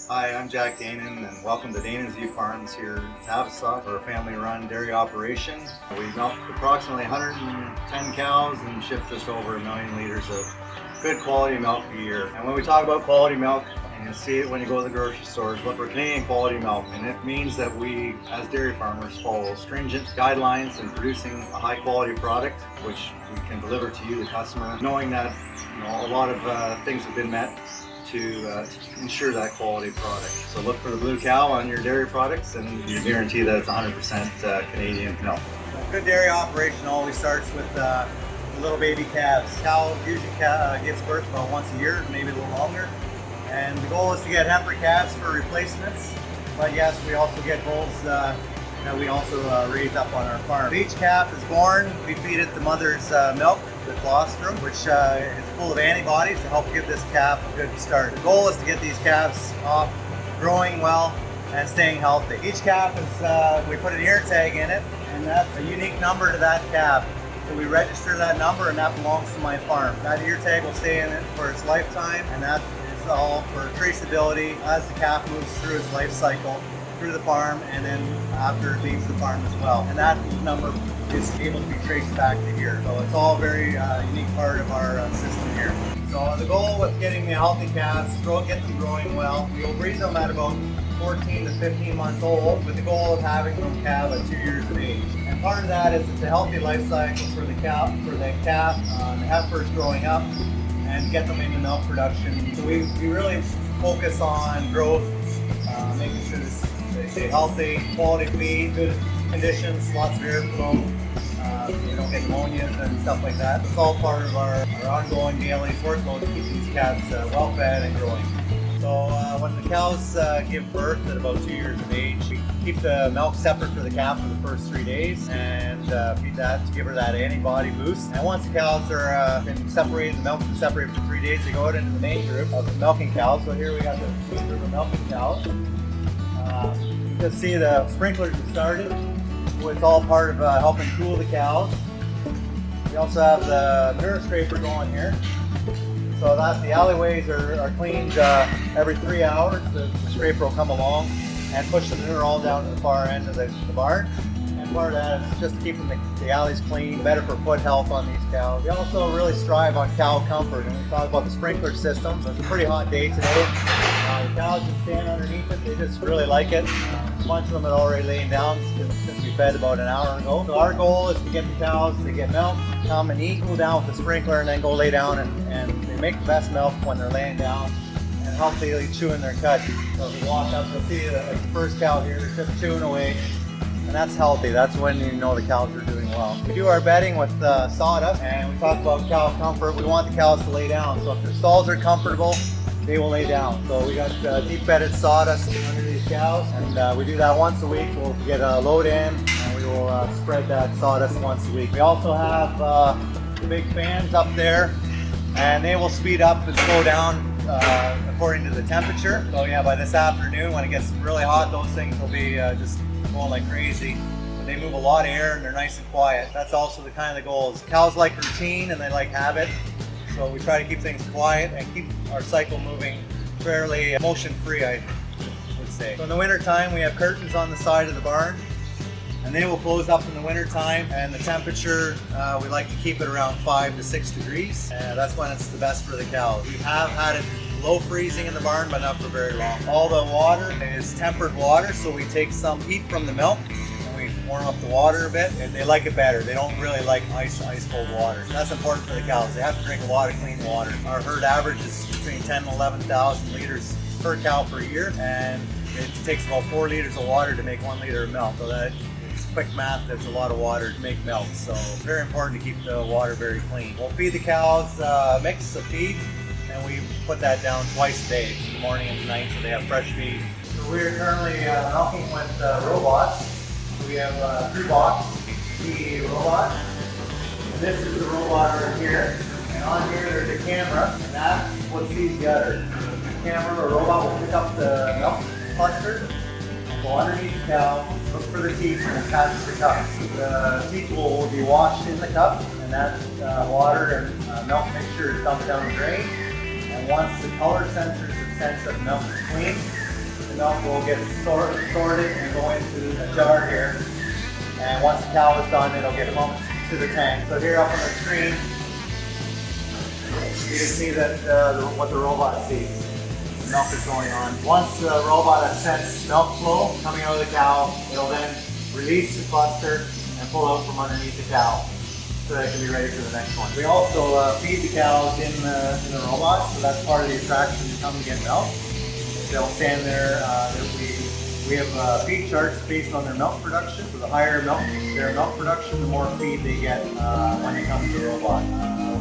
Hi, I'm Jack Danen, and welcome to Danenview Farms here in Tavistock. We're a family-run dairy operation. We milk approximately 110 cows and ship just over 1 million liters of good quality milk a year. And when we talk about quality milk, and you'll see it when you go to the grocery stores, look for Canadian quality milk. And it means that we, as dairy farmers, follow stringent guidelines in producing a high-quality product, which we can deliver to you, the customer, knowing that a lot of things have been met to ensure that quality product. So look for the blue cow on your dairy products and you guarantee that it's 100% Canadian milk. A good dairy operation always starts with little baby calves. Cow usually gives birth about once a year, maybe a little longer. And the goal is to get heifer calves for replacements. But yes, we also get bulls that we also raise up on our farm. Each calf is born, we feed it the mother's milk, the colostrum, which is full of antibodies to help give this calf a good start. The goal is to get these calves off growing well and staying healthy. Each calf is, we put an ear tag in it, and that's a unique number to that calf. So we register that number and that belongs to my farm. That ear tag will stay in it for its lifetime, and that is all for traceability as the calf moves through its life cycle through the farm and then after it leaves the farm as well. And that number is able to be traced back to here. So it's all a very unique part of our system here. So the goal with getting the healthy calves, get them growing well, we'll breed them at about 14 to 15 months old with the goal of having them calve at 2 years of age. And part of that is it's a healthy life cycle for the calf, the heifers growing up and get them into milk production. So we really focus on growth, making sure they stay healthy, quality feed, good conditions, lots of airflow, so we don't get pneumonias and stuff like that. It's all part of our ongoing daily workload to keep these calves well fed and growing. So when the cows give birth at about 2 years of age, we keep the milk separate for the calf for the first 3 days and feed that to give her that antibody boost. And once the cows are been separated, the milk is separated for 3 days, they go out into the main group of the milking cows. So here we got the main group of milking cows. You can see the sprinklers have started. It's all part of helping cool the cows. We also have the manure scraper going here, so that the alleyways are cleaned every 3 hours. The scraper will come along and push the manure all down to the far end of the barn. And part of that is just keeping the alleys clean, better for foot health on these cows. We also really strive on cow comfort, and we talk about the sprinkler systems. It's a pretty hot day today. The cows just stand underneath it. They just really like it. A bunch of them had already laid down since we fed about an hour ago. So our goal is to get the cows to get milk, come and eat, cool down with the sprinkler, and then go lay down. And they make the best milk when they're laying down and healthily chewing their cud. So if you walk up, you'll see the first cow here, they're just chewing away. And that's healthy. That's when you know the cows are doing well. We do our bedding with sawdust, and we talk about cow comfort. We want the cows to lay down. So if their stalls are comfortable, they will lay down. So we got deep bedded sawdust under these cows, and we do that once a week. We'll get a load in, and we will spread that sawdust once a week. We also have the big fans up there, and they will speed up and slow down according to the temperature. So yeah, by this afternoon, when it gets really hot, those things will be just going like crazy. But they move a lot of air and they're nice and quiet. That's also the kind of the goals. Cows like routine and they like habit. So we try to keep things quiet and keep our cycle moving fairly motion-free, I would say. So in the winter time, we have curtains on the side of the barn, and they will close up in the winter time. And the temperature, we like to keep it around 5 to 6 degrees. That's when it's the best for the cows. We have had it low freezing in the barn, but not for very long. All the water is tempered water, so we take some heat from the milk and we warm up the water a bit, and they like it better. They don't really like ice cold water. So that's important for the cows. They have to drink a lot of clean water. Our herd average is between 10 and 11,000 liters per cow per year, and it takes about 4 liters of water to make 1 liter of milk. So that it's quick math, that's a lot of water to make milk. So it's very important to keep the water very clean. We'll feed the cows a mix of feed, and we put that down twice a day, in the morning and night, so they have fresh feed. So we're currently milking with robots. We have 2 box PA robot, and this is the robot right here. And on here there's a camera, and that's what feeds the udder. The camera or robot will pick up the milk cluster, go underneath the cow, look for the teeth, and attach the cup. The teeth will be washed in the cup, and that water and milk mixture is dumped down the drain. And once the color sensors have sensed that the milk is clean, the milk will get sorted and go into a jar here. And once the cow is done, it'll get pumped to the tank. So here up on the screen, you can see that what the robot sees. The milk is going on. Once the robot has sensed milk flow coming out of the cow, it'll then release the cluster and pull out from underneath the cow so that it can be ready for the next one. We also feed the cows in the robot, so that's part of the attraction to come to get milk. They'll stand there. We have feed charts based on their milk production. So the higher their milk production, the more feed they get when they come to the robot.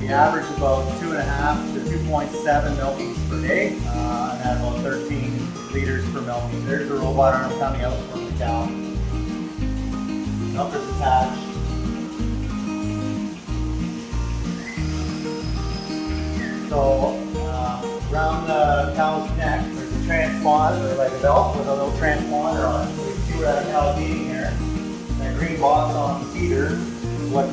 We average about 2.5 to 2.7 milkings per day, and at about 13 liters per milking. There's the robot arm coming out from the cow. Milk is attached. So around the cow's neck, there's a transponder, like a belt with a little transponder on it. So you can see where that cow's eating here. That green box on the feeder is what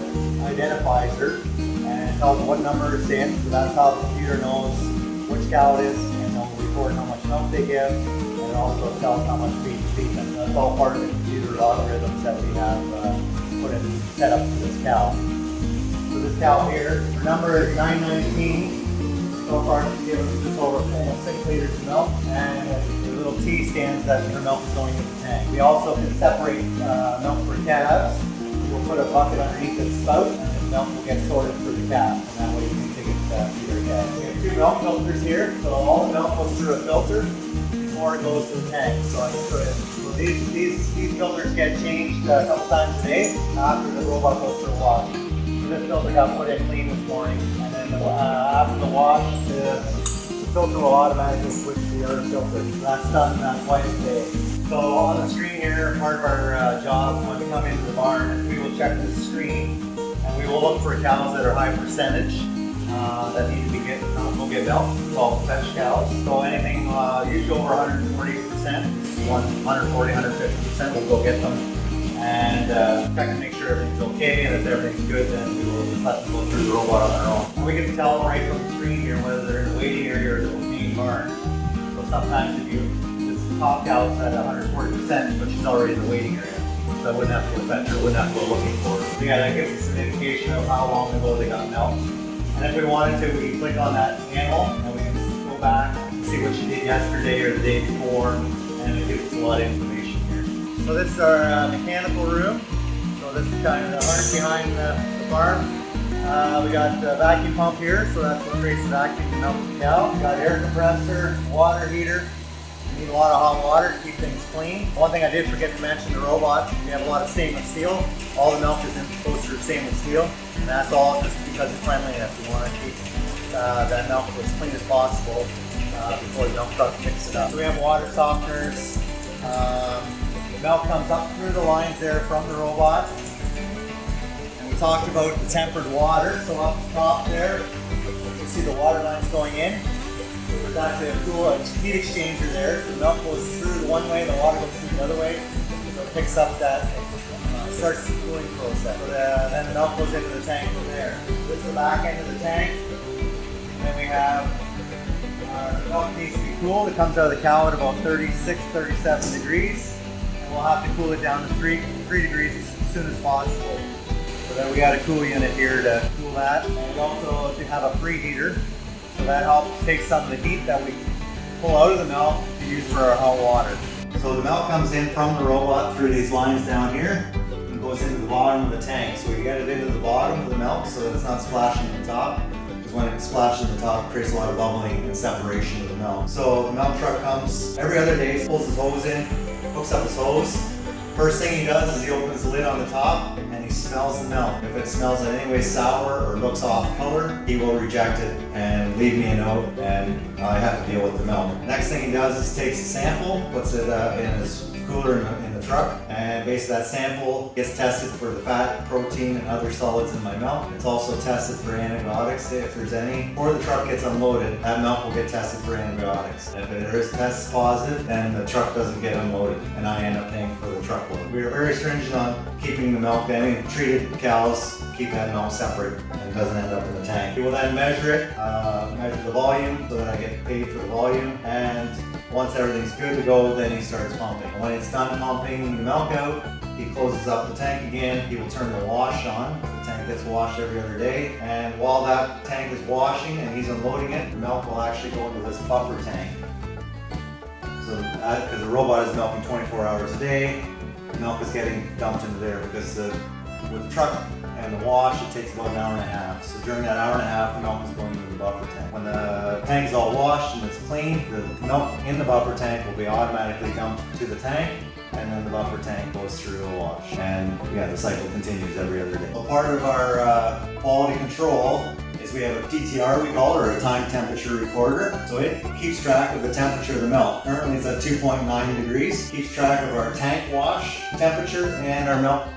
identifies her and tells her what number it's in. So that's how the computer knows which cow it is, and they'll record how much milk they give, and it also tells how much feed to feed them. That's all part of the computer algorithms that we have set up for this cow. So this cow here, her number is 919. So far she's given us just over almost 6 liters of milk, and the little T stands that her milk is going into the tank. We also can separate milk for calves. We'll put a bucket underneath the spout, and the milk will get sorted for the calf, and that way you can take it to your calf. We have 2 milk filters here, so all the milk goes through a filter before it goes to the tank. So I can show you. So these filters get changed a couple times a day after the robot goes through a wash. So this filter got put in clean this morning, and then after the wash, the filter will automatically switch to the other filter. So that's done twice a day. So on the screen here, part of our job when we come into the barn, we will check the screen and we will look for cows that are high percentage that need to be will get milk, called fetch cows. So anything usually over 140%, 140, 150%, we'll go get them and check and make sure everything's okay, and if everything's good, then we will just let them go through the robot on their own. And we can tell right from the screen here whether they're in the waiting area or the main barn. So sometimes if this top cow's at 140%, but she's already in the waiting area, so I wouldn't have to go fetch her, wouldn't have to go looking for her. So yeah, that gives us an indication of how long ago they got milk. And if we wanted to, we can click on that animal and we can go back and see what she did yesterday or the day before, and it gives us a lot of information here. So this is our mechanical room. So this is kind of the heart behind the farm. We got the vacuum pump here, so that's what creates the vacuum to milk the cow. We got air compressor, water heater. We need a lot of hot water to keep things clean. One thing I did forget to mention, the robot, we have a lot of stainless steel. All the milk goes through stainless steel, and that's all just because it's cleanliness. We want to keep that milk as clean as possible before the milk truck picks it up. So we have water softeners. The milk comes up through the lines there from the robot. And we talked about the tempered water. So up top there, you see the water lines going in. So there's actually a cool heat exchanger there. So the milk goes through one way, the water goes through the other way. So it picks up that, starts the cooling process. So then the milk goes into the tank from there. This is the back end of the tank. And then we have the milk needs to be cooled. It comes out of the cow at about 36, 37 degrees. And we'll have to cool it down to 3 degrees as soon as possible. So then we got a cool unit here to cool that. And we also have a preheater. So that helps take some of the heat that we pull out of the milk to use for our hot water. So the milk comes in from the robot through these lines down here and goes into the bottom of the tank. So we get it into the bottom of the milk so that it's not splashing on the top. Because when it splashes on the top, it creates a lot of bubbling and separation of the milk. So the milk truck comes every other day, pulls his hose in, hooks up his hose. First thing he does is he opens the lid on the top and he smells the milk. If it smells in any way sour or looks off color, he will reject it and leave me a note, and I have to deal with the milk. Next thing he does is takes a sample, puts it in his cooler in the truck, and basically that sample gets tested for the fat, protein, and other solids in my milk. It's also tested for antibiotics if there's any. Before the truck gets unloaded, that milk will get tested for antibiotics. If it is test positive, then the truck doesn't get unloaded, and I end up paying for the truckload. We are very stringent on keeping the milk, any treated cows, keep that milk separate and doesn't end up in the tank. We will then measure it, measure the volume so that I get paid for the volume, and Once everything's good to go, then he starts pumping. When it's done pumping the milk out, he closes up the tank again. He will turn the wash on. The tank gets washed every other day. And while that tank is washing and he's unloading it, the milk will actually go into this buffer tank. So because the robot is milking 24 hours a day, the milk is getting dumped into there because with the truck and the wash, it takes about an hour and a half. So during that hour and a half, the milk is going into the buffer tank. When the tank is all washed and it's clean, the milk in the buffer tank will be automatically dumped to the tank, and then the buffer tank goes through the wash. And yeah, the cycle continues every other day. So part of our quality control is we have a TTR, we call it, or a time temperature recorder. So it keeps track of the temperature of the milk. Currently it's at 2.9 degrees. Keeps track of our tank wash temperature and our milk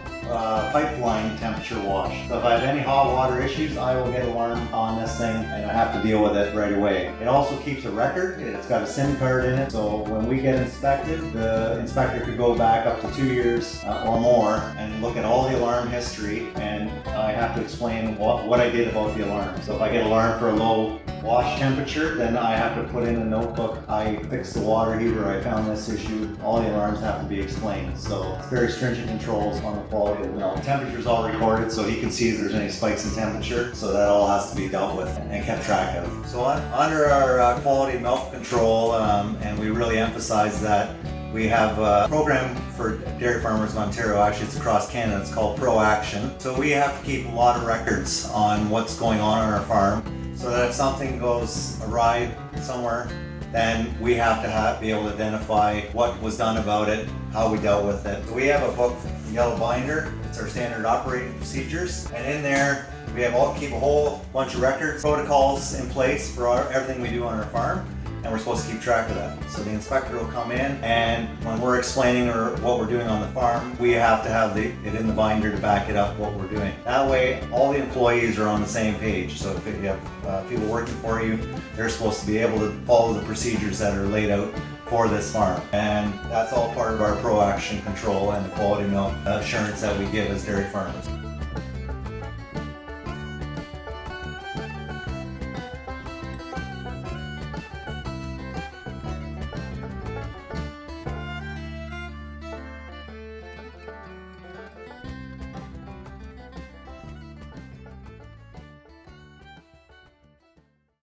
pipeline temperature wash. So if I have any hot water issues, I will get alarm on this thing and I have to deal with it right away. It also keeps a record. It's got a SIM card in it, so when we get inspected, the inspector could go back up to 2 years or more and look at all the alarm history, and I have to explain what I did about the alarm. So if I get alarm for a low wash temperature, then I have to put in a notebook. I fixed the water heater, I found this issue. All the alarms have to be explained. So it's very stringent controls on the quality of the milk. Temperature is all recorded, so he can see if there's any spikes in temperature. So that all has to be dealt with and kept track of. So under our quality milk control, and we really emphasize that, we have a program for dairy farmers in Ontario. Actually, it's across Canada. It's called Pro Action. So we have to keep a lot of records on what's going on our farm, so that if something goes awry somewhere, then we have to be able to identify what was done about it, how we dealt with it. So we have a book, yellow binder. It's our standard operating procedures, and in there we keep a whole bunch of records, protocols in place for everything we do on our farm. And we're supposed to keep track of that. So the inspector will come in, and when we're explaining what we're doing on the farm, we have to have it in the binder to back it up what we're doing. That way, all the employees are on the same page. So if you have people working for you, they're supposed to be able to follow the procedures that are laid out for this farm. And that's all part of our Pro Action control and the quality milk assurance that we give as dairy farmers.